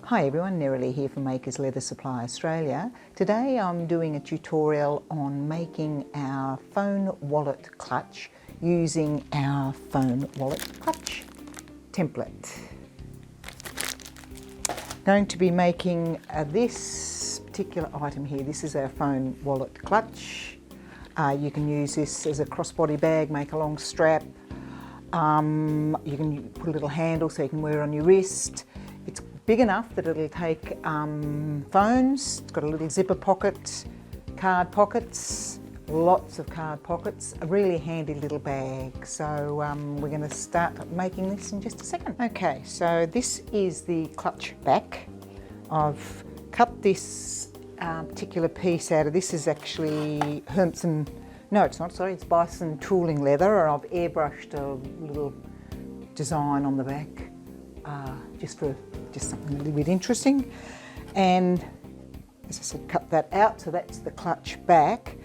Hi everyone, Nerily here from Makers Leather Supply Australia. Today I'm doing a tutorial on making our phone wallet clutch using our phone wallet clutch template. Going to be making this particular item here. This is our phone wallet clutch. You can use this as a crossbody bag, make a long strap. You can put a little handle so you can wear it on your wrist. It's big enough that it'll take phones. It's got a little zipper pocket, card pockets, lots of card pockets, a really handy little bag. So we're going to start making this in just a second. Okay, so this is the clutch back. I've cut this particular piece out of, this is actually Hermson, no it's not, sorry, it's Bison tooling leather, and I've airbrushed a little design on the back just something a little bit interesting. And as I said, cut that out, so that's the clutch back,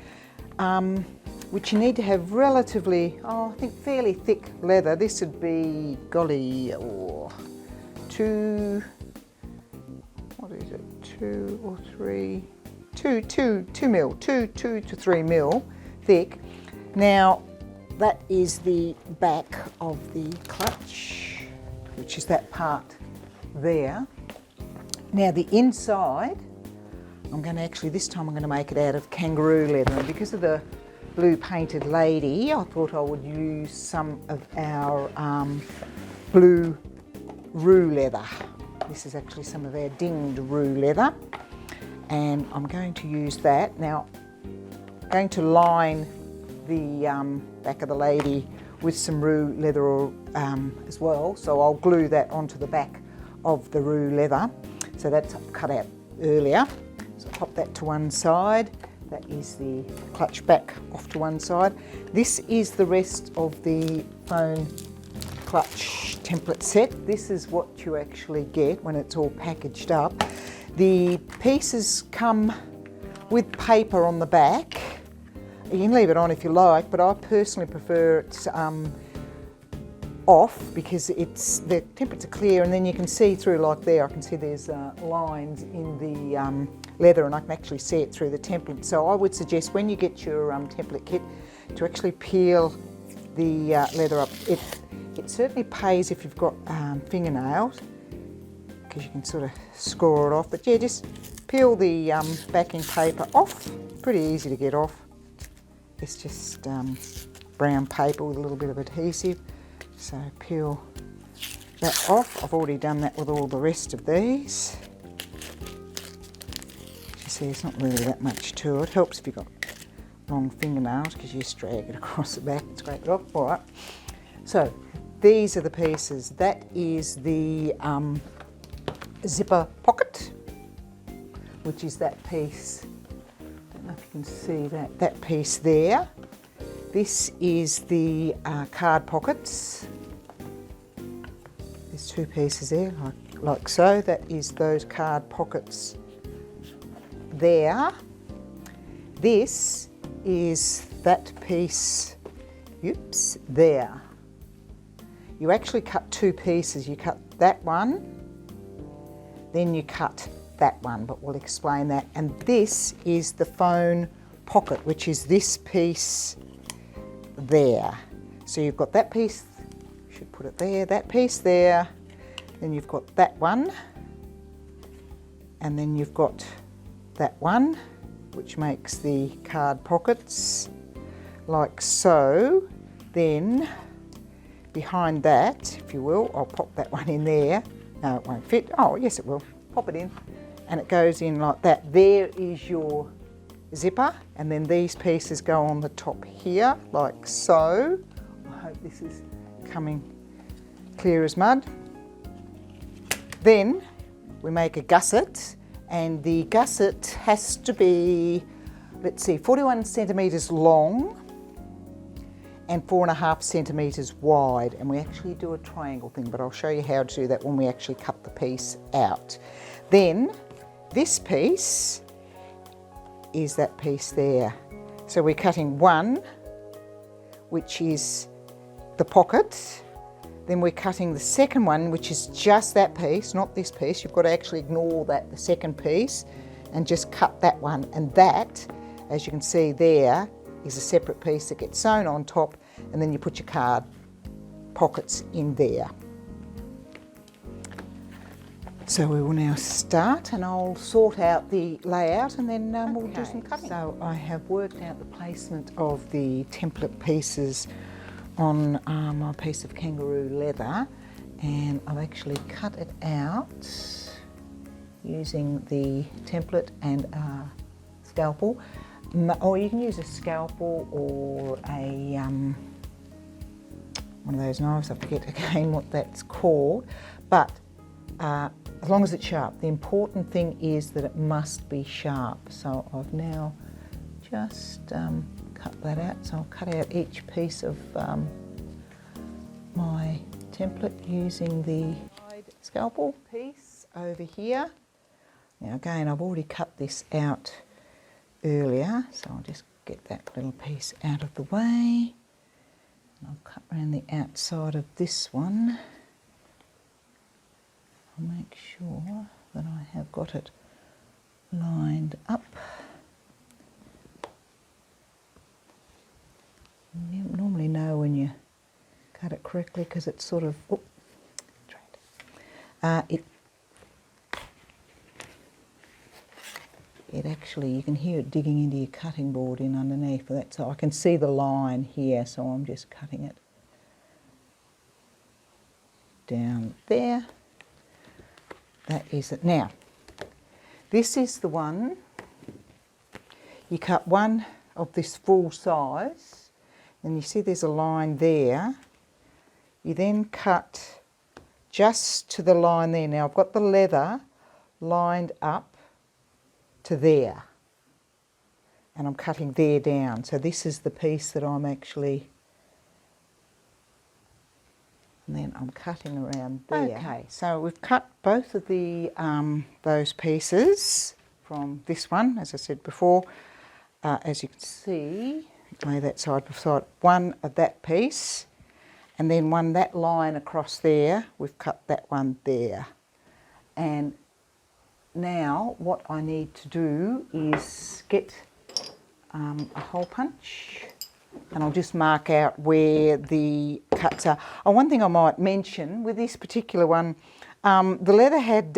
which you need to have relatively, I think fairly thick leather. This would be, golly, two to 3 mil thick. Now that is the back of the clutch, which is that part there. Now the inside, I'm going to actually, this time I'm going to make it out of kangaroo leather, and because of the blue painted lady, I thought I would use some of our blue roo leather. This is actually some of our dinged roo leather, and I'm going to use that. Now I'm going to line the back of the lady with some roo leather as well, so I'll glue that onto the back of the roo leather. So that's cut out earlier, so pop that to one side. That is the clutch back off to one side. This is the rest of the phone clutch template set. This is what you actually get when it's all packaged up. The pieces come with paper on the back. You can leave it on if you like, but I personally prefer it off because the templates are clear, and then you can see through, like there, I can see there's lines in the leather, and I can actually see it through the template. So I would suggest when you get your template kit to actually peel the leather up. It certainly pays if you've got fingernails, because you can sort of score it off. But yeah, just peel the backing paper off. Pretty easy to get off. It's just brown paper with a little bit of adhesive. So peel that off. I've already done that with all the rest of these. You see, it's not really that much to it. Helps if you've got long fingernails, because you just drag it across the back and scrape it off. All right. So these are the pieces. That is the zipper pocket, which is that piece. I don't know if you can see that piece there. This is the card pockets. There's two pieces there, like so. That is those card pockets there. This is that piece, oops, there. You actually cut two pieces. You cut that one, then you cut that one, but we'll explain that. And this is the phone pocket, which is this piece there. So you've got that piece, should put it there, that piece there, then you've got that one, and then you've got that one, which makes the card pockets, like so. Then behind that, if you will, I'll pop that one in there. No, it won't fit. Oh, yes it will. Pop it in, and it goes in like that. There is your zipper, and then these pieces go on the top here, like so. I hope this is coming clear as mud. Then we make a gusset, and the gusset has to be, let's see, 41 centimetres long and 4.5 centimetres wide, and we actually do a triangle thing, but I'll show you how to do that when we actually cut the piece out. Then this piece is that piece there. So we're cutting one, which is the pocket, Then we're cutting the second one, which is just that piece, not this piece. You've got to actually ignore that, the second piece, and just cut that one. And that, as you can see there, is a separate piece that gets sewn on top, and then you put your card pockets in there. So we will now start, and I'll sort out the layout, and then we'll do some cutting. So I have worked out the placement of the template pieces on my piece of kangaroo leather, and I've actually cut it out using the template and a scalpel, or you can use a scalpel or a one of those knives. I forget again what that's called, but as long as it's sharp. The important thing is that it must be sharp. So I've now just cut that out. So I'll cut out each piece of my template using the scalpel piece over here. Now again, I've already cut this out earlier, so I'll just get that little piece out of the way. And I'll cut around the outside of this one. I'll make sure that I have got it lined up. You normally know when you cut it correctly because it's sort of, it actually, you can hear it digging into your cutting board in underneath. That, so I can see the line here, so I'm just cutting it down there. That is it. Now, this is the one, you cut one of this full size, and you see there's a line there. You then cut just to the line there. Now I've got the leather lined up to there, and I'm cutting there down. So this is the piece that I'm actually, and then I'm cutting around there. Okay, so we've cut both of the those pieces from this one, as I said before. As you can see, lay that side by side. One of that piece, and then one that line across there. We've cut that one there, and now what I need to do is get a hole punch. And I'll just mark out where the cuts are. Oh, one thing I might mention with this particular one, the leather had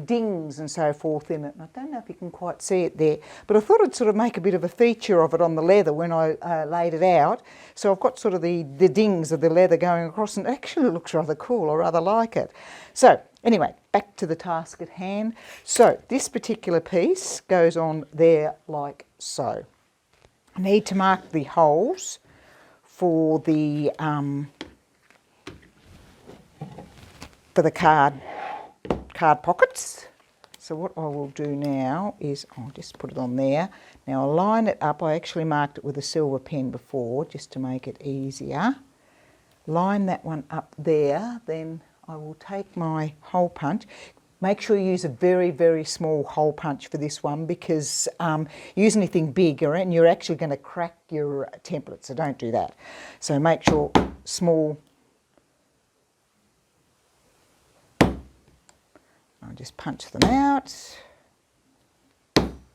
dings and so forth in it. And I don't know if you can quite see it there, but I thought I'd sort of make a bit of a feature of it on the leather when I laid it out. So I've got sort of the dings of the leather going across, and it actually looks rather cool. I rather like it. So anyway, back to the task at hand. So this particular piece goes on there like so. I need to mark the holes for the card pockets. So what I will do now is I'll just put it on there. Now I'll line it up. I actually marked it with a silver pen before just to make it easier. Line that one up there, then I will take my hole punch. Make sure you use a very, very small hole punch for this one, because use anything bigger and you're actually going to crack your template, so don't do that. So make sure small. I'll just punch them out.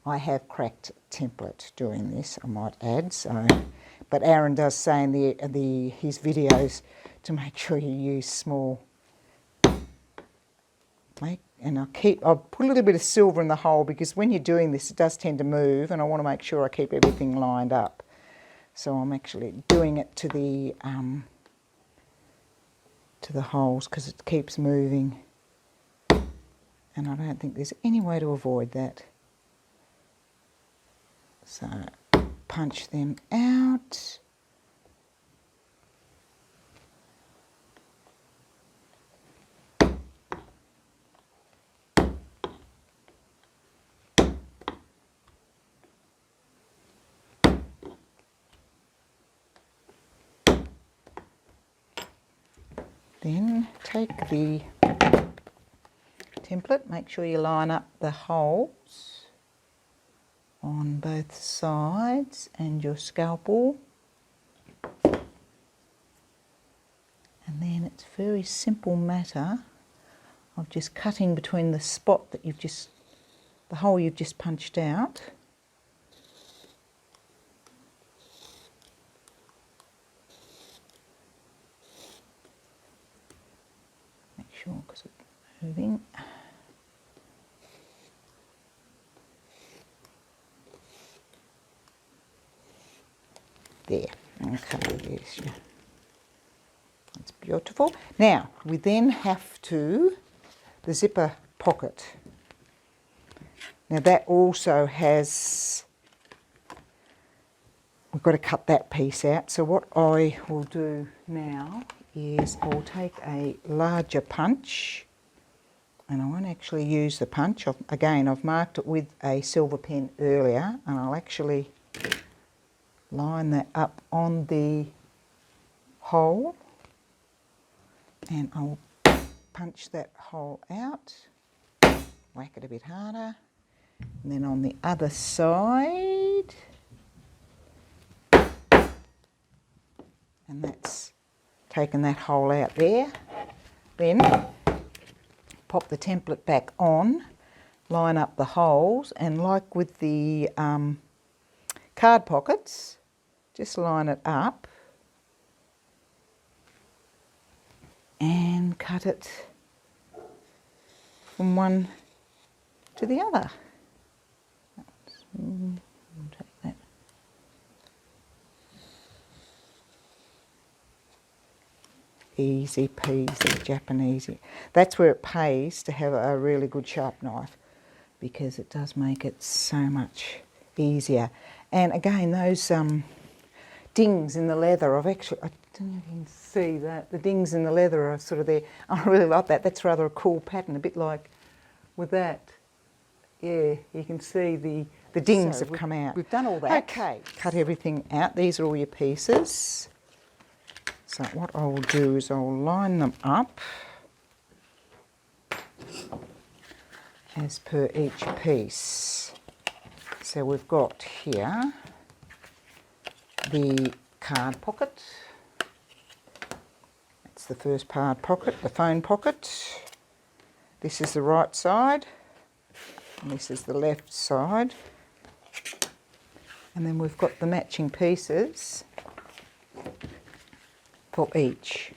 I have cracked template doing this, I might add. So, but Aaron does say in his videos to make sure you use small. And I'll put a little bit of silver in the hole, because when you're doing this it does tend to move, and I want to make sure I keep everything lined up. So I'm actually doing it to the holes because it keeps moving, and I don't think there's any way to avoid that. So punch them out. Then take the template, make sure you line up the holes on both sides and your scalpel, and then it's very simple matter of just cutting between the spot that the hole you've just punched out. Make sure because it's moving. There, okay, there's your, that's beautiful. Now, we then have the zipper pocket. Now that also has, we've got to cut that piece out. So what I will do now is I'll take a larger punch, and I won't actually use the punch. Again, I've marked it with a silver pen earlier, and I'll actually line that up on the hole, and I'll punch that hole out, whack it a bit harder, and then on the other side, and that's taken that hole out there. Then pop the template back on, line up the holes, and like with the card pockets, just line it up and cut it from one to the other. Take that. Easy peasy, Japanesey. That's where it pays to have a really good sharp knife, because it does make it so much easier. And again, those dings in the leather, I don't know if you can see that, the dings in the leather are sort of there. I really like that. That's rather a cool pattern, a bit like with that. Yeah, you can see the dings have come out. We've done all that. Okay, cut everything out. These are all your pieces. So what I will do is I'll line them up as per each piece. So we've got here the card pocket. That's the first card pocket, the phone pocket. This is the right side, and this is the left side. And then we've got the matching pieces for each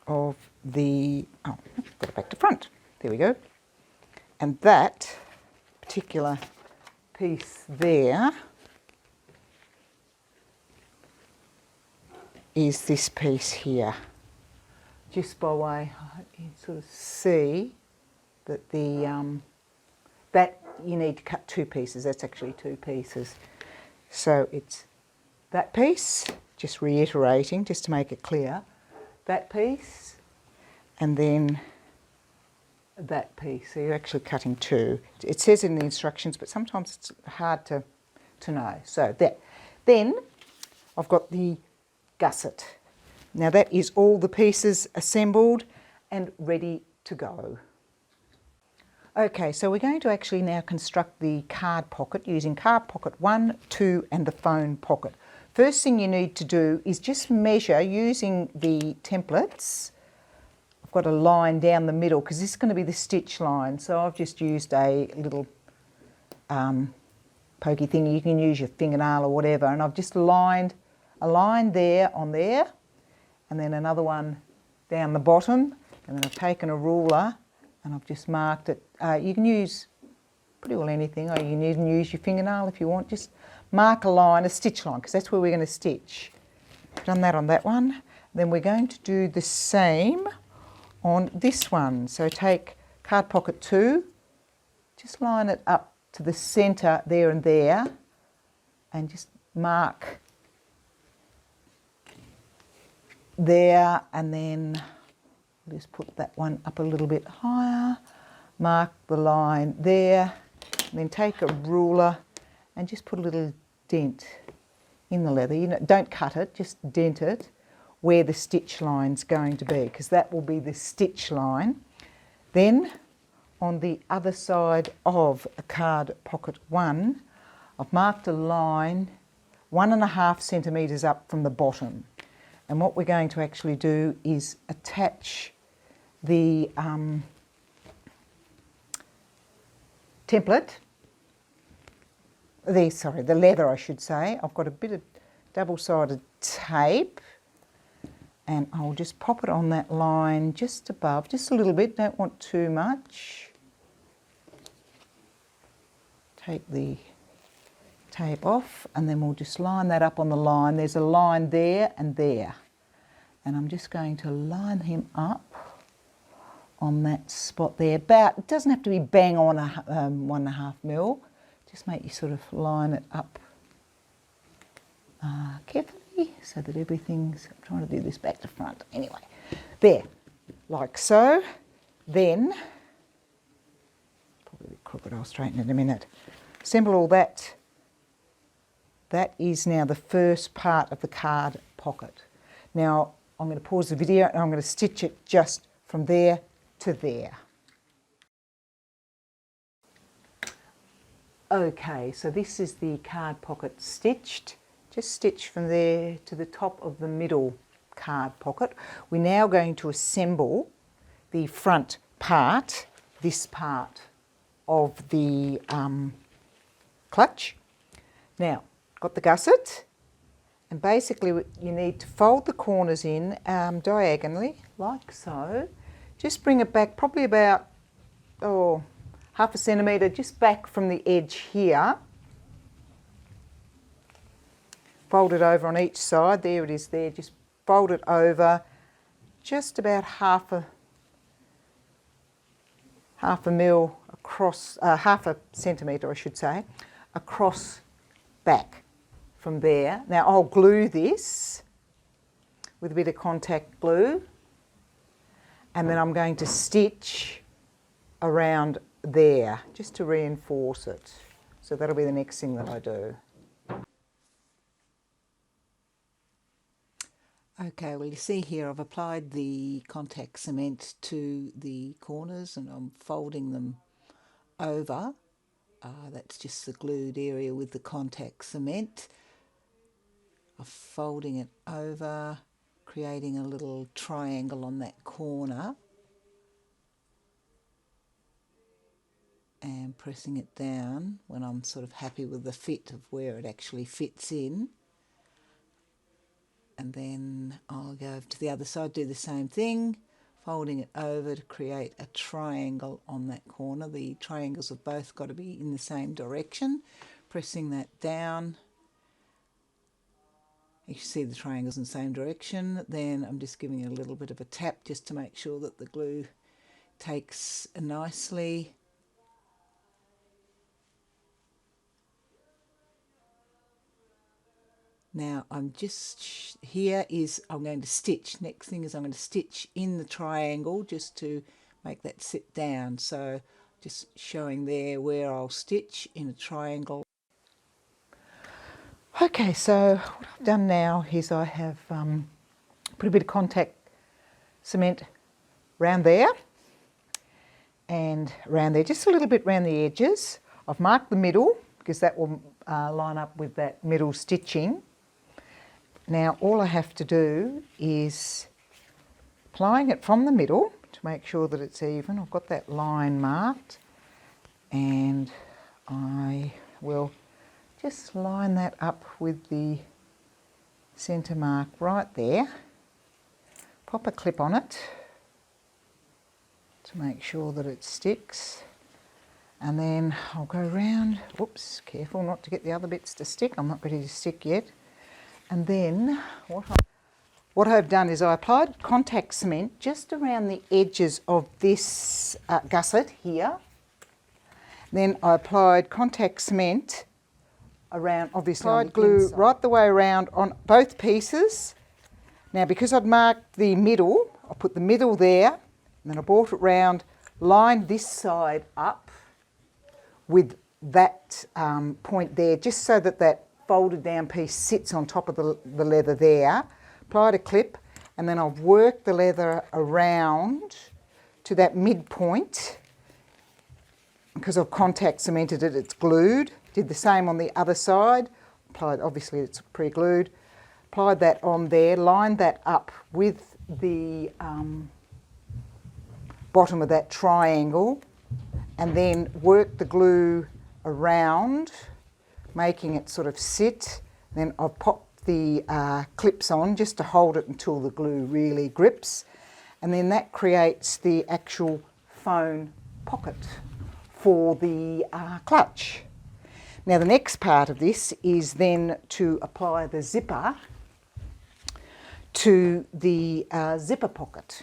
of the, got it back to front. There we go. And that particular piece there is this piece here. Just by way, I hope you can sort of see that that you need to cut two pieces. That's actually two pieces. So it's that piece, just reiterating, just to make it clear, that piece, and then that piece. So you're actually cutting two. It says in the instructions, but sometimes it's hard to know. So that. Then I've got the gusset. Now that is all the pieces assembled and ready to go. Okay, so we're going to actually now construct the card pocket using card pocket 1, 2 and the phone pocket. First thing you need to do is just measure using the templates. I've got a line down the middle because this is going to be the stitch line. So I've just used a little pokey thing. You can use your fingernail or whatever. And I've just lined a line there on there, and then another one down the bottom. And then I've taken a ruler and I've just marked it. You can use pretty well anything, or you can even use your fingernail if you want. Just mark a line, a stitch line, because that's where we're going to stitch. Done that on that one. Then we're going to do the same on this one. So take card pocket 2, just line it up to the centre there and there, and just mark there, and then just put that one up a little bit higher, mark the line there, and then take a ruler and just put a little dent in the leather. You know, don't cut it, just dent it where the stitch line's going to be, because that will be the stitch line. Then on the other side of a card pocket 1, I've marked a line 1.5 centimetres up from the bottom, And what we're going to actually do is attach the template, the leather I should say. I've got a bit of double-sided tape and I'll just pop it on that line just above, just a little bit, don't want too much. Take the tape off and then we'll just line that up on the line. There's a line there and there. And I'm just going to line him up on that spot there. About, it doesn't have to be bang on 1.5 mil. Just make you sort of line it up carefully so that everything's, I'm trying to do this back to front. Anyway, there, like so. Then, probably a bit crooked, I'll straighten it in a minute. Assemble all that. That is now the first part of the card pocket. Now, I'm going to pause the video and I'm going to stitch it just from there to there. Okay, so this is the card pocket stitched. Just stitch from there to the top of the middle card pocket. We're now going to assemble the front part, this part of the clutch. Now, got the gusset, and basically you need to fold the corners in diagonally, like so. Just bring it back probably about, half a centimetre, just back from the edge here. Fold it over on each side, there it is there, just fold it over just about half a mil across, half a centimetre I should say, across back from there. Now I'll glue this with a bit of contact glue and then I'm going to stitch around there just to reinforce it. So that'll be the next thing that I do. Okay, well you see here I've applied the contact cement to the corners and I'm folding them over. That's just the glued area with the contact cement. I'm folding it over, creating a little triangle on that corner and pressing it down when I'm sort of happy with the fit of where it actually fits in. And then I'll go over to the other side, do the same thing, folding it over to create a triangle on that corner. The triangles have both got to be in the same direction. Pressing that down, you can see the triangles in the same direction. Then I'm just giving it a little bit of a tap just to make sure that the glue takes nicely. Now I'm just, here is, I'm going to stitch. Next thing is I'm going to stitch in the triangle just to make that sit down. So just showing there where I'll stitch in a triangle. Okay, so what I've done now is I have put a bit of contact cement round there and around there, just a little bit round the edges. I've marked the middle because that will line up with that middle stitching. Now all I have to do is applying it from the middle to make sure that it's even. I've got that line marked and I will just line that up with the centre mark right there. Pop a clip on it to make sure that it sticks. And then I'll go round, whoops, careful not to get the other bits to stick. I'm not ready to stick yet. And then what I've done is I applied contact cement just around the edges of this gusset here. Then I applied contact cement around, obviously applied glue right the way around on both pieces. Now because I'd marked the middle, I put the middle there, and then I brought it round, lined this side up with that point there, just so that that folded down piece sits on top of the leather there. Applied a clip and then I've worked the leather around to that midpoint. Because I've contact cemented it, it's glued. Did the same on the other side. Applied, obviously it's pre-glued. applied that on there, lined that up with the bottom of that triangle, and then worked the glue around, making it sort of sit. Then I've popped the clips on just to hold it until the glue really grips, and then that creates the actual phone pocket for the clutch. Now the next part of this is then to apply the zipper to the zipper pocket.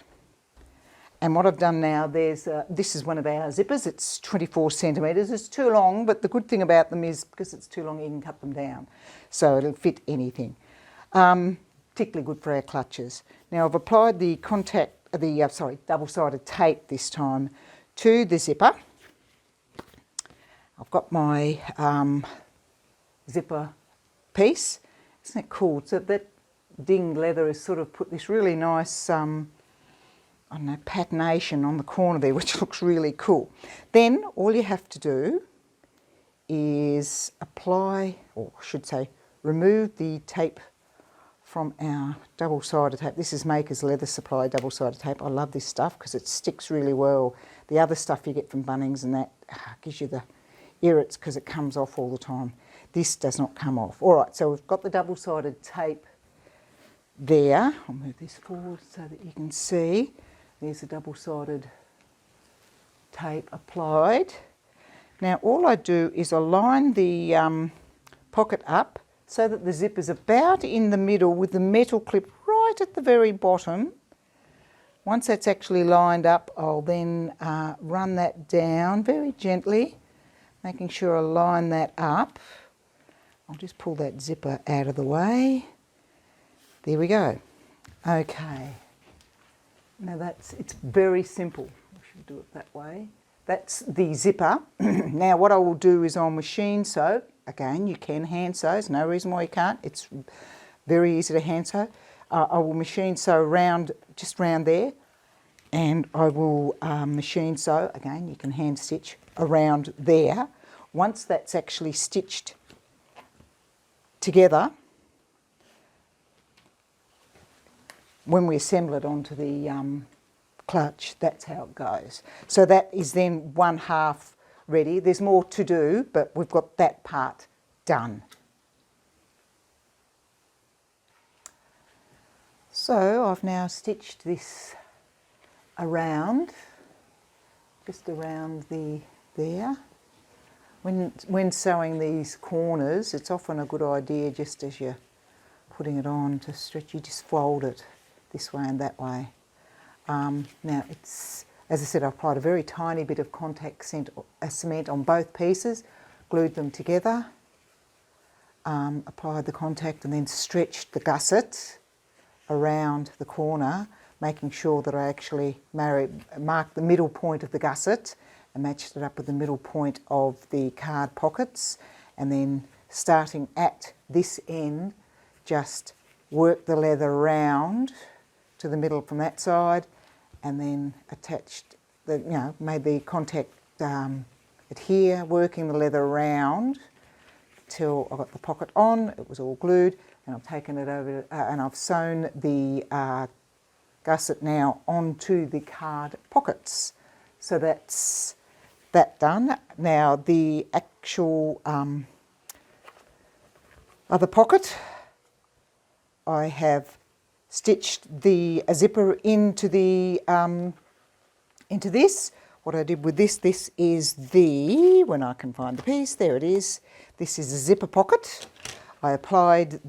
And what I've done now, this is one of our zippers. It's 24 centimetres. It's too long, but the good thing about them is because it's too long, you can cut them down. So it'll fit anything. Particularly good for our clutches. Now I've applied the double-sided tape this time to the zipper. I've got my zipper piece. Isn't it cool? So that dinged leather has sort of put this really nice I don't know, patination on the corner there, which looks really cool. Then all you have to do is apply, or I should say, remove the tape from our double-sided tape. This is Maker's Leather Supply double-sided tape. I love this stuff because it sticks really well. The other stuff you get from Bunnings and that gives you the irrits because it comes off all the time. This does not come off. All right, so we've got the double-sided tape there. I'll move this forward so that you can see. There's the double-sided tape applied. Now all I do is align the pocket up so that the zip is about in the middle with the metal clip right at the very bottom. Once that's actually lined up, I'll then run that down very gently, making sure I line that up. I'll just pull that zipper out of the way. There we go. Okay. Now it's very simple. I should do it that way. That's the zipper. Now what I will do is I'll machine sew. Again, you can hand sew. There's no reason why you can't. It's very easy to hand sew. I will machine sew just round there, and I will machine sew. Again, you can hand stitch around there. Once that's actually stitched together, when we assemble it onto the clutch, that's how it goes. So that is then one half ready. There's more to do, but we've got that part done. So I've now stitched this around, just around there. When sewing these corners, it's often a good idea, just as you're putting it on, to stretch, you just fold it this way and that way. Now it's, as I said, I applied a very tiny bit of contact cement on both pieces, glued them together, applied the contact and then stretched the gusset around the corner, making sure that I actually marked the middle point of the gusset and matched it up with the middle point of the card pockets, and then starting at this end, just work the leather around to the middle from that side, and then attached made the contact adhere, working the leather around till I got the pocket on. It was all glued, and I've taken it over and I've sewn the gusset now onto the card pockets. So that's that done. Now the actual other pocket, I have stitched the zipper into this. What I did with this is when I can find the piece, there it is. This is a zipper pocket. I applied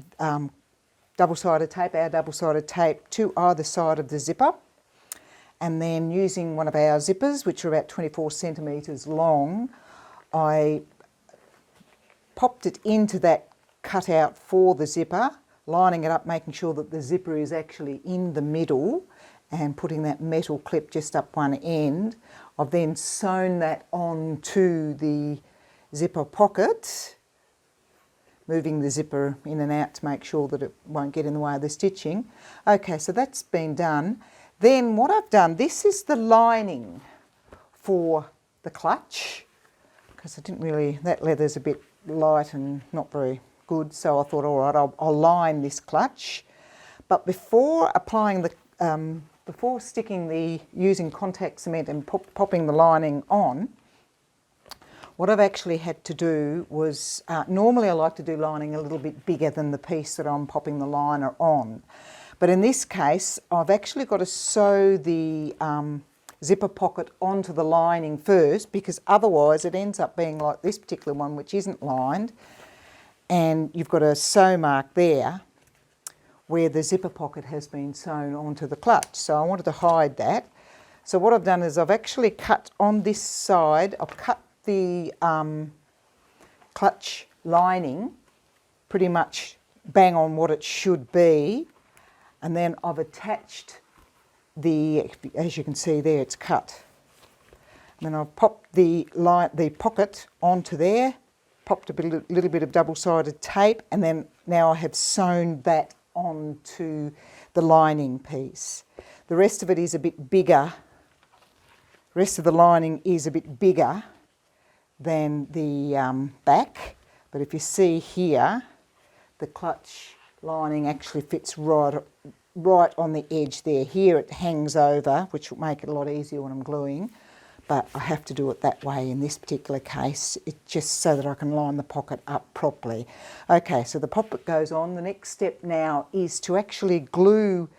double-sided tape, our double-sided tape, to either side of the zipper, and then using one of our zippers, which are about 24 centimetres long, I popped it into that cutout for the zipper, lining it up, making sure that the zipper is actually in the middle, and putting that metal clip just up one end. I've then sewn that onto the zipper pocket, moving the zipper in and out to make sure that it won't get in the way of the stitching. Okay, so that's been done. Then what I've done, this is the lining for the clutch, because I didn't really, that leather's a bit light and not very good, so I thought, all right, I'll line this clutch. But before applying the, before using contact cement and popping the lining on, what I've actually had to do was, normally I like to do lining a little bit bigger than the piece that I'm popping the liner on. But in this case, I've actually got to sew the zipper pocket onto the lining first, because otherwise it ends up being like this particular one, which isn't lined. And you've got a sew mark there where the zipper pocket has been sewn onto the clutch. So I wanted to hide that. So what I've done is I've actually cut on this side, I've cut the clutch lining pretty much bang on what it should be, and then I've attached the, as you can see there, it's cut. And then I've popped the pocket onto there, popped a little bit of double-sided tape, and then now I have sewn that onto the lining piece. The rest of it is a bit bigger. The rest of the lining is a bit bigger than the back, but if you see here, the clutch lining actually fits right on the edge there. Here it hangs over, which will make it a lot easier when I'm gluing, but I have to do it that way in this particular case, just so that I can line the pocket up properly. Okay, so the pocket goes on. The next step now is to actually glue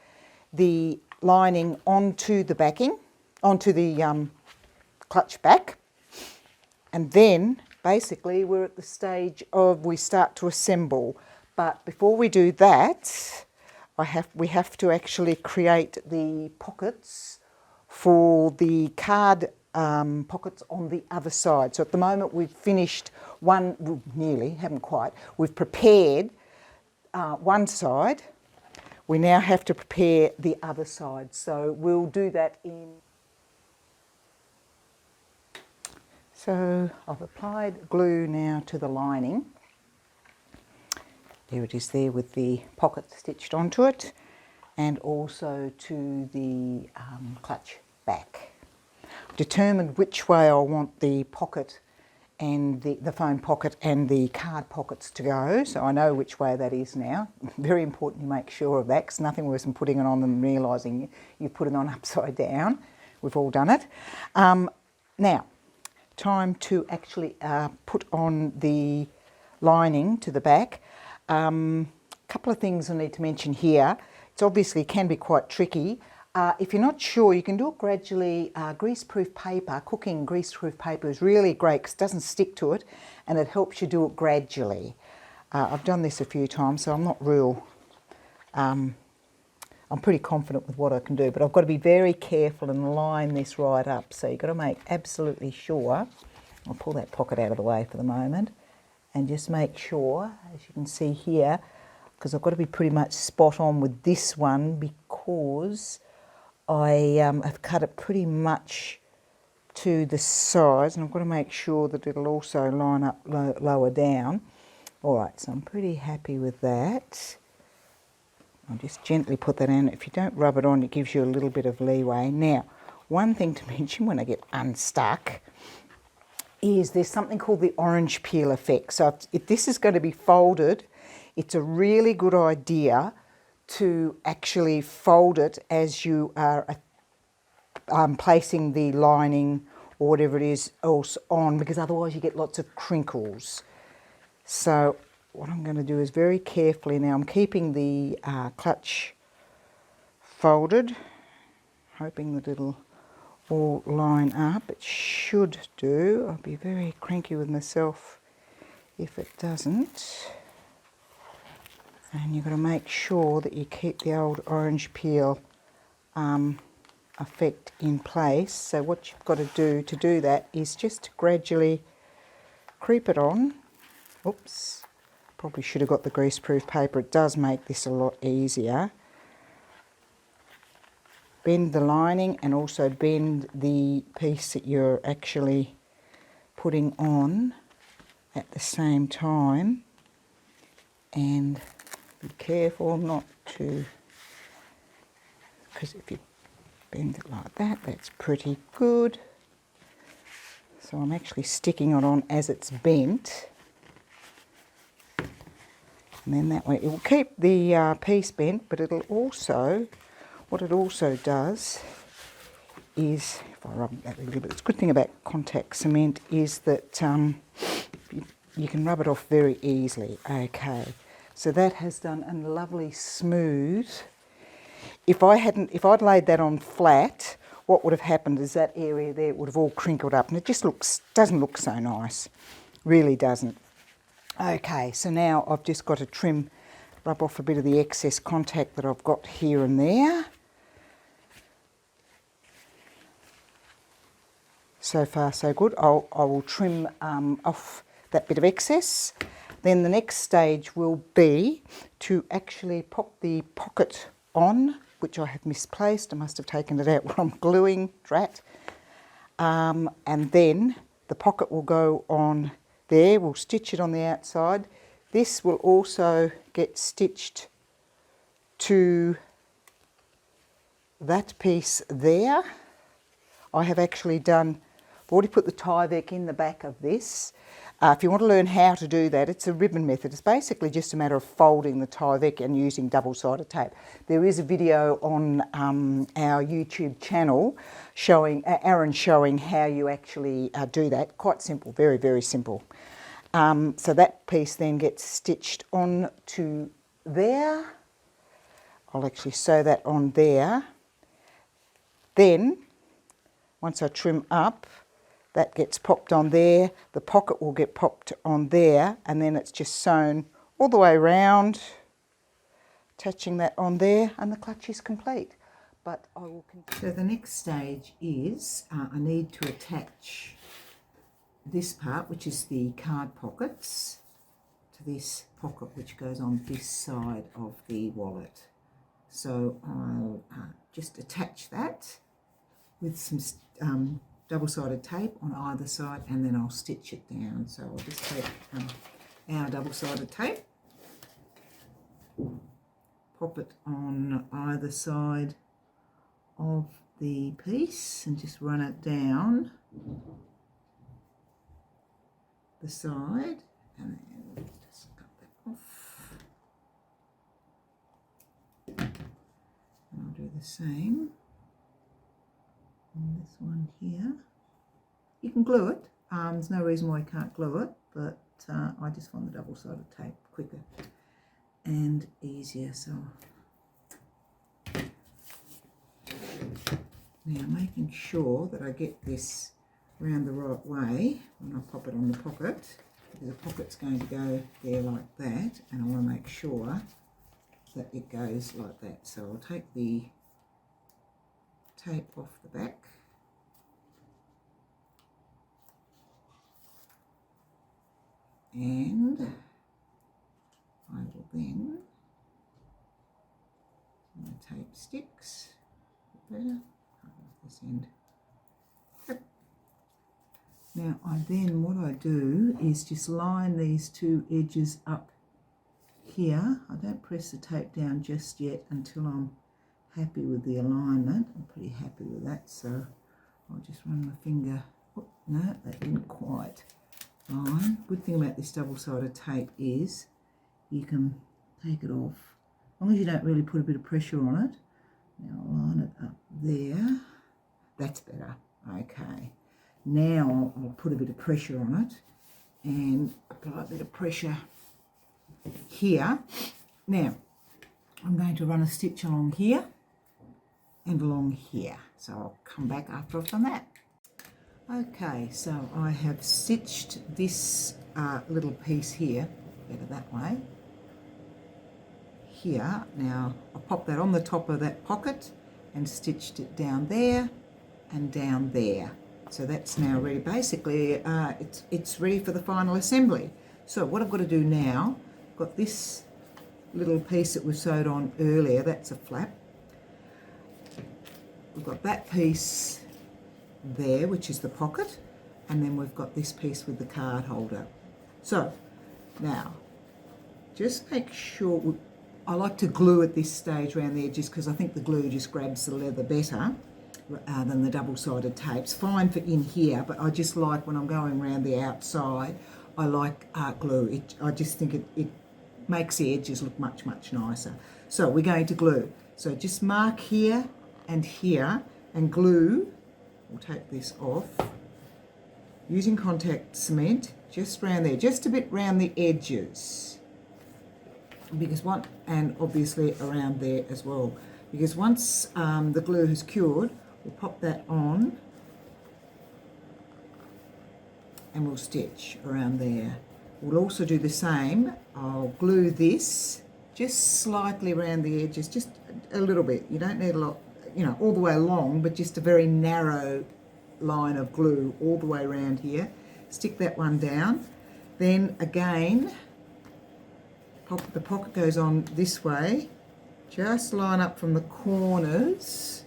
the lining onto the backing, onto the clutch back. And then basically we're at the stage of we start to assemble. But before we do that, we have to actually create the pockets for the card pockets on the other side. So at the moment we've finished one, well, nearly, haven't quite. We've prepared one side. We now have to prepare the other side. So we'll do that in... So I've applied glue now to the lining. There it is there with the pocket stitched onto it, and also to the clutch back. I've determined which way I want the pocket and the phone pocket and the card pockets to go, so I know which way that is now. Very important to make sure of that, because nothing worse than putting it on and realising you put it on upside down. We've all done it. Now, time to actually put on the lining to the back. A couple of things I need to mention here. It obviously can be quite tricky. If you're not sure, you can do it gradually. Greaseproof paper, cooking greaseproof paper is really great because it doesn't stick to it, and it helps you do it gradually. I've done this a few times, so I'm not real... I'm pretty confident with what I can do, but I've got to be very careful and line this right up. So you've got to make absolutely sure. I'll pull that pocket out of the way for the moment and just make sure, as you can see here, because I've got to be pretty much spot on with this one because I have cut it pretty much to the size, and I've got to make sure that it'll also line up lower down. All right, so I'm pretty happy with that. I'll just gently put that in. If you don't rub it on, it gives you a little bit of leeway. Now, one thing to mention when I get unstuck is there's something called the orange peel effect. So if this is going to be folded, it's a really good idea to actually fold it as you are placing the lining or whatever it is else on, because otherwise you get lots of crinkles. So what I'm going to do is very carefully now, I'm keeping the clutch folded, hoping that it'll all line up. It should do. I'll be very cranky with myself if it doesn't. And you've got to make sure that you keep the old orange peel effect in place. So what you've got to do that is just gradually creep it on. Oops. Probably should have got the greaseproof paper. It does make this a lot easier. Bend the lining and also bend the piece that you're actually putting on at the same time. And be careful not to, because if you bend it like that, that's pretty good. So I'm actually sticking it on as it's bent. And then that way it will keep the piece bent, but it'll also, what it also does is, if I rub that a little bit, the good thing about contact cement is that you can rub it off very easily. Okay, so that has done a lovely smooth. If I'd laid that on flat, what would have happened is that area there would have all crinkled up, and it just doesn't look so nice. Really doesn't. Okay, so now I've just got to rub off a bit of the excess contact that I've got here and there. So far so good. I will trim off that bit of excess. Then the next stage will be to actually pop the pocket on, which I have misplaced. I must have taken it out while I'm gluing, drat. And then the pocket will go on there. We'll stitch it on the outside. This will also get stitched to that piece there. I have actually already put the Tyvek in the back of this. If you want to learn how to do that, it's a ribbon method. It's basically just a matter of folding the Tyvek and using double-sided tape. There is a video on our YouTube channel showing Aaron showing how you actually do that. Quite simple, very, very simple. So that piece then gets stitched on to there. I'll actually sew that on there. Then, once I trim up, that gets popped on there, the pocket will get popped on there, and then it's just sewn all the way around, attaching that on there, and the clutch is complete. But I will continue. So the next stage is I need to attach this part, which is the card pockets, to this pocket which goes on this side of the wallet. So I'll just attach that with some double-sided tape on either side, and then I'll stitch it down. So I'll just take our double-sided tape, pop it on either side of the piece and just run it down the side, and then just cut that off. And I'll do the same on this one here. You can glue it. There's no reason why you can't glue it, but I just find the double-sided tape quicker and easier. So now making sure that I get this round the right way when I pop it on the pocket, because the pocket's going to go there like that, and I want to make sure that it goes like that. So I'll take the tape off the back, and I will then, when the tape sticks, better, cut off this end. Yep. Now what I do is just line these two edges up here. I don't press the tape down just yet until I'm happy with the alignment. I'm pretty happy with that, so I'll just run my finger. Oh, no, that didn't quite line. Good thing about this double-sided tape is you can take it off, as long as you don't really put a bit of pressure on it. Now I'll line it up there. That's better. Okay. Now I'll put a bit of pressure on it and apply a bit of pressure here. Now I'm going to run a stitch along here and along here. So I'll come back after I've done that. Okay, so I have stitched this little piece here, better that way, here. Now I'll pop that on the top of that pocket and stitched it down there and down there. So that's now ready. Basically, it's ready for the final assembly. So what I've got to do now, I've got this little piece that we sewed on earlier, that's a flap. We've got that piece there, which is the pocket, and then we've got this piece with the card holder. So now, just make sure, I like to glue at this stage around the edges because I think the glue just grabs the leather better than the double-sided tapes. Fine for in here, but I just like when I'm going around the outside, I like glue. I just think it makes the edges look much, much nicer. So we're going to glue. So just mark here and glue. We'll take this off. Using contact cement, just around there, just a bit round the edges. Because and obviously around there as well. Because once the glue has cured, we'll pop that on and we'll stitch around there. We'll also do the same. I'll glue this just slightly around the edges, just a little bit. You don't need a lot, you know, all the way along, but just a very narrow line of glue all the way around here. Stick that one down. Then again, the pocket goes on this way. Just line up from the corners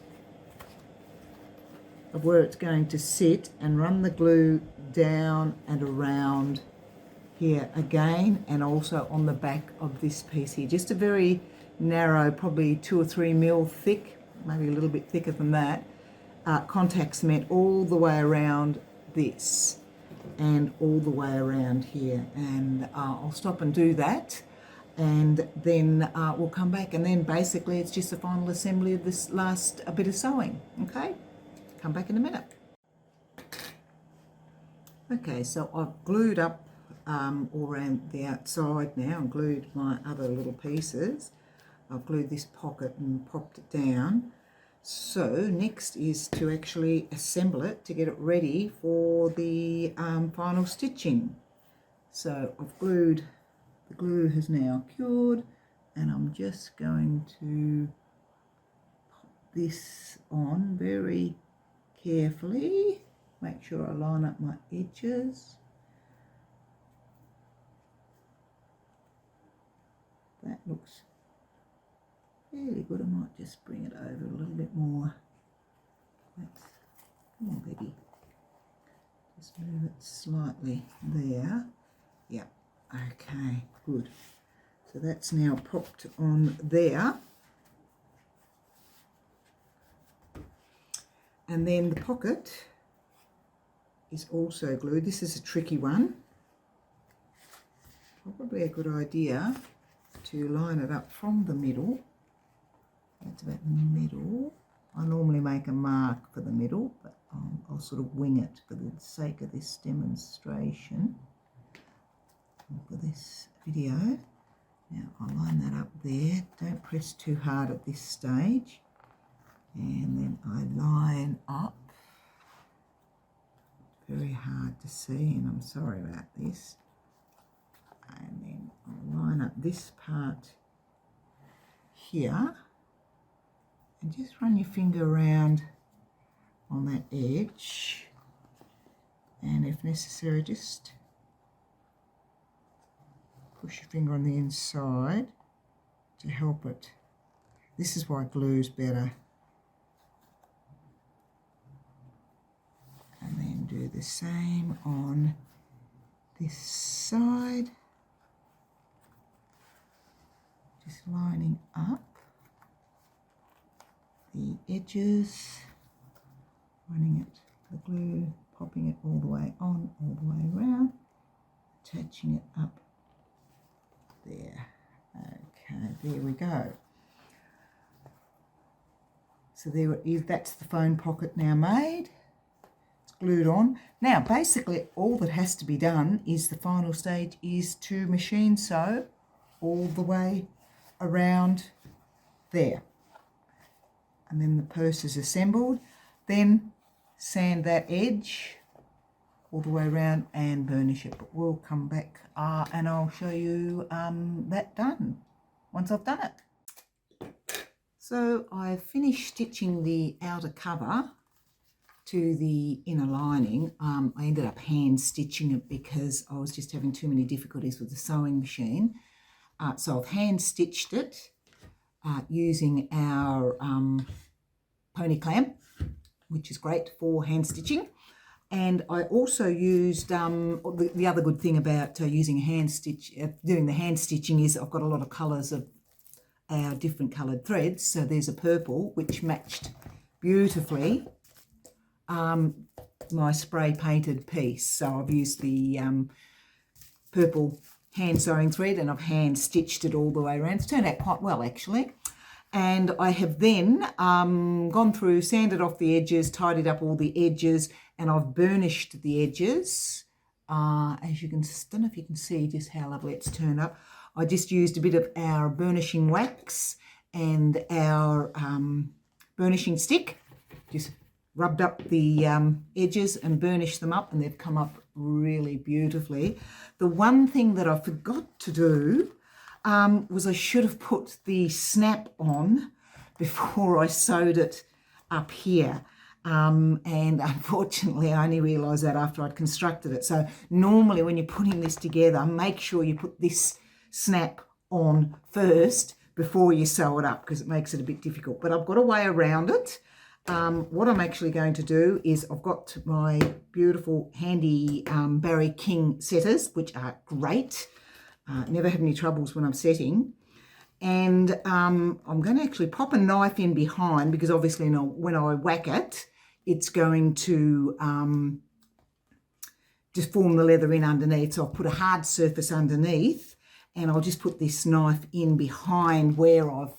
of where it's going to sit and run the glue down and around here again, and also on the back of this piece here. Just a very narrow, probably 2 or 3 mil thick, maybe a little bit thicker than that, contact cement all the way around this and all the way around here. And I'll stop and do that, and then we'll come back, and then basically it's just the final assembly of this last bit of sewing. Okay, come back in a minute. Okay, so I've glued up all around the outside now and glued my other little pieces. I've glued this pocket and popped it down. So next is to actually assemble it to get it ready for the final stitching. So I've glued, the glue has now cured, and I'm just going to pop this on very carefully. Make sure I line up my edges. That looks fairly good. I might just bring it over a little bit more. Come on, baby. Just move it slightly there. Yeah, okay, good. So that's now popped on there. And then the pocket is also glued. This is a tricky one. Probably a good idea to line it up from the middle. That's about the middle. I normally make a mark for the middle, but I'll sort of wing it for the sake of this demonstration, for this video. Now I'll line that up there. Don't press too hard at this stage. And then I line up. Very hard to see, and I'm sorry about this. And then I'll line up this part here, and just run your finger around on that edge, and if necessary just push your finger on the inside to help it. This is why glue's better. And then do the same on this side, just lining up the edges, running it, the glue, popping it all the way on, all the way around, attaching it up there. Okay, there we go. So there it is. That's the phone pocket now made. It's glued on. Now basically all that has to be done is the final stage is to machine sew all the way around there. And then the purse is assembled. Then sand that edge all the way around and burnish it. But we'll come back and I'll show you that done once I've done it. So I've finished stitching the outer cover to the inner lining. I ended up hand stitching it because I was just having too many difficulties with the sewing machine. So I've hand stitched it using our pony clamp, which is great for hand stitching. And I also used, the other good thing about using hand stitch, doing the hand stitching is I've got a lot of colours of our different coloured threads. So there's a purple which matched beautifully my spray painted piece. So I've used the purple hand sewing thread, and I've hand stitched it all the way around. It's turned out quite well actually. And I have then gone through, sanded off the edges, tidied up all the edges, and I've burnished the edges. As you can, don't know if you can see just how lovely it's turned up. I just used a bit of our burnishing wax and our burnishing stick. Just rubbed up the edges and burnished them up, and they've come up really beautifully. The one thing that I forgot to do was I should have put the snap on before I sewed it up here. And unfortunately, I only realised that after I'd constructed it. So normally when you're putting this together, make sure you put this snap on first before you sew it up, because it makes it a bit difficult. But I've got a way around it. What I'm actually going to do is I've got my beautiful handy Barry King setters, which are great. Never have any troubles when I'm setting. And I'm going to actually pop a knife in behind, because obviously when I whack it, it's going to just form the leather in underneath. So I'll put a hard surface underneath, and I'll just put this knife in behind where I've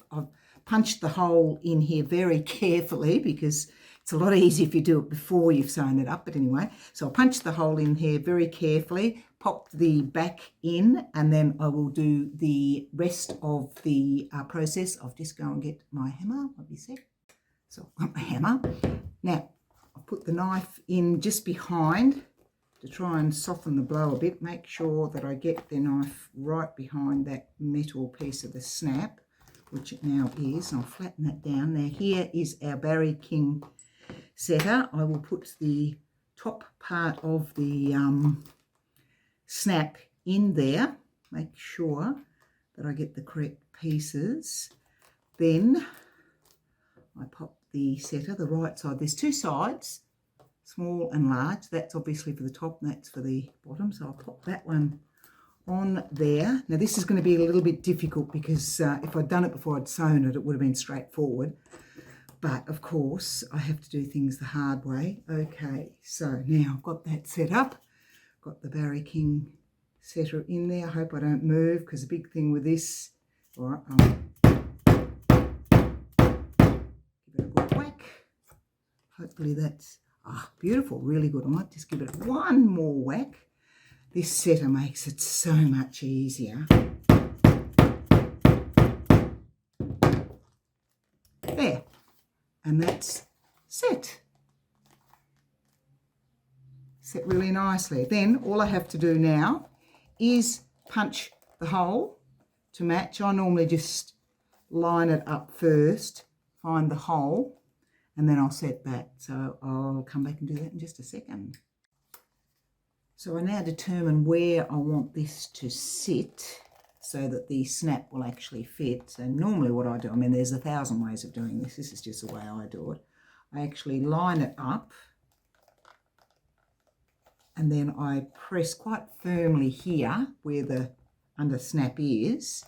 punched the hole in here very carefully, because it's a lot easier if you do it before you've sewn it up. But anyway, so I'll punch the hole in here very carefully, pop the back in, and then I will do the rest of the process. I'll just go and get my hammer. I'll be sick. So I've got my hammer. Now, I'll put the knife in just behind to try and soften the blow a bit. Make sure that I get the knife right behind that metal piece of the snap, which it now is, and I'll flatten that down. Now here is our Barry King setter. I will put the top part of the snap in there, make sure that I get the correct pieces. Then I pop the setter, the right side. There's two sides, small and large. That's obviously for the top and that's for the bottom. So I'll pop that one on there. Now this is going to be a little bit difficult, because if I'd done it before I'd sewn it, it would have been straightforward. But of course, I have to do things the hard way. Okay, so now I've got that set up. Got the Barry King setter in there. I hope I don't move, because the big thing with this, all right, I'll give it a good whack. Hopefully that's beautiful, really good. I might just give it one more whack. This setter makes it so much easier. There, and that's set really nicely. Then all I have to do now is punch the hole to match. I normally just line it up first, find the hole, and then I'll set that. So I'll come back and do that in just a second. So I now determine where I want this to sit so that the snap will actually fit. So normally what I do, I mean, there's 1,000 ways of doing this. This is just the way I do it. I actually line it up, and then I press quite firmly here where the under snap is,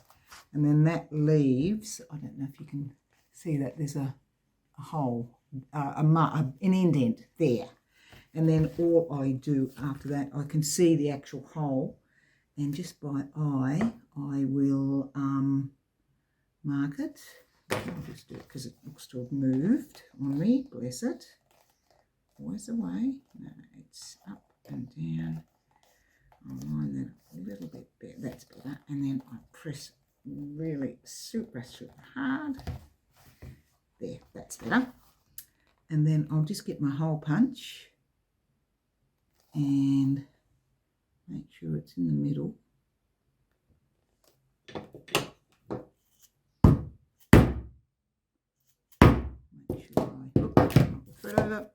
and then that leaves, I don't know if you can see that, there's a hole, an indent there. And then all I do after that, I can see the actual hole, and just by eye, I will mark it. I'll just do it because it looks to have moved on me, bless it. Always away. No, it's up and down. I'll line that up a little bit there. That's better. And then I press really super hard. There, that's better. And then I'll just get my hole punch and make sure it's in the middle. Make sure I knock the thread over.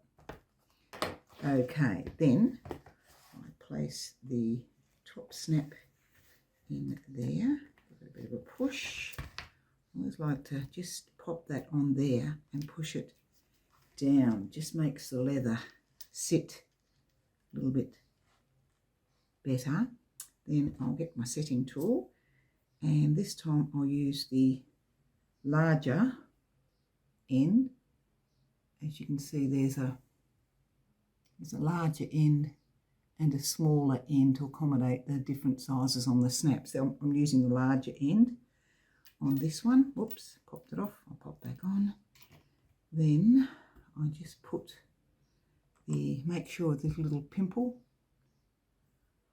Okay, then I place the top snap in there. Give it a bit of a push. I always like to just pop that on there and push it down. Just makes the leather sit a little bit better. Then I'll get my setting tool, and this time I'll use the larger end. As you can see, there's a larger end and a smaller end to accommodate the different sizes on the snap. So I'm using the larger end on this one. Whoops, popped it off. I'll pop back on. Then I just put make sure this little pimple,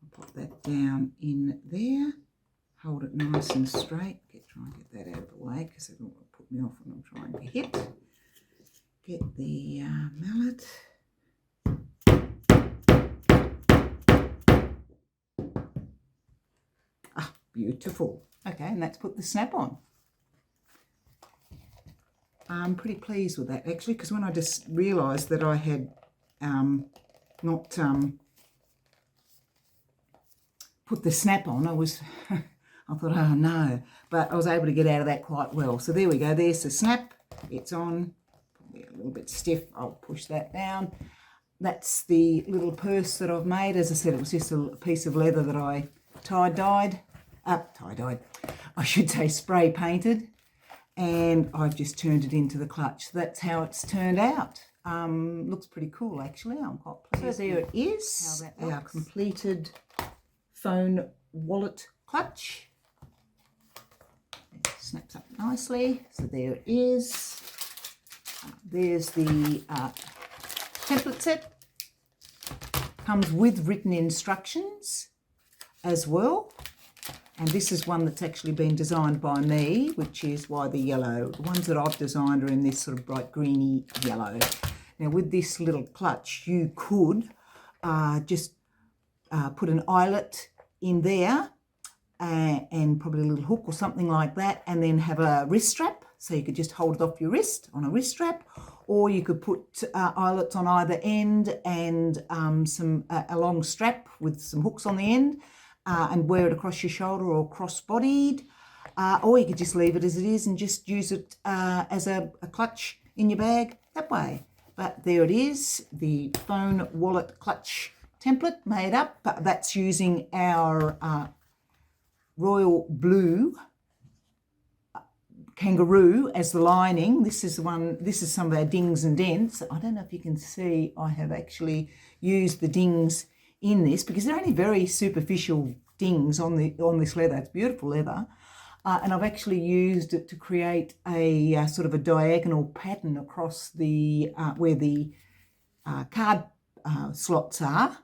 I'll pop that down in there, hold it nice and straight, try and get that out of the way because it don't want to put me off when I'm trying to hit. Get the mallet. Ah, beautiful. Okay, and let's put the snap on. I'm pretty pleased with that actually, because when I just realised that I had not put the snap on, I thought, oh no, but I was able to get out of that quite well. So there we go, there's the snap, it's on, probably a little bit stiff, I'll push that down. That's the little purse that I've made. As I said, it was just a piece of leather that I tie-dyed, I should say spray painted, and I've just turned it into the clutch. That's how it's turned out. Looks pretty cool actually, I'm quite pleased. So there it is, our completed phone wallet clutch. It snaps up nicely, so there it is. There's the template set. Comes with written instructions as well. And this is one that's actually been designed by me, which is why the yellow. The ones that I've designed are in this sort of bright greeny yellow. Now with this little clutch, you could just put an eyelet in there and probably a little hook or something like that, and then have a wrist strap. So you could just hold it off your wrist on a wrist strap, or you could put eyelets on either end and a long strap with some hooks on the end. And wear it across your shoulder or cross-bodied, or you could just leave it as it is and just use it as a clutch in your bag that way. But there it is, the phone wallet clutch template made up. But that's using our royal blue kangaroo as the lining. This is some of our dings and dents. I don't know if you can see, I have actually used the dings in this because they're only very superficial dings on this leather. It's beautiful leather, and I've actually used it to create a sort of a diagonal pattern across the where the card slots are,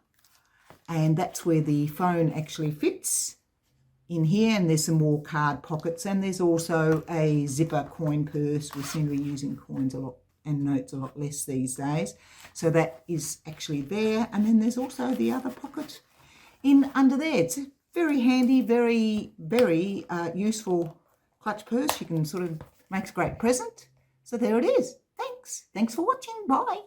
and that's where the phone actually fits in here. And there's some more card pockets, and there's also a zipper coin purse. We seem to be using coins a lot and notes a lot less these days, so that is actually there. And then there's also the other pocket in under there. It's a very handy, very useful clutch purse. You can sort of, makes a great present. So there it is. Thanks for watching. Bye.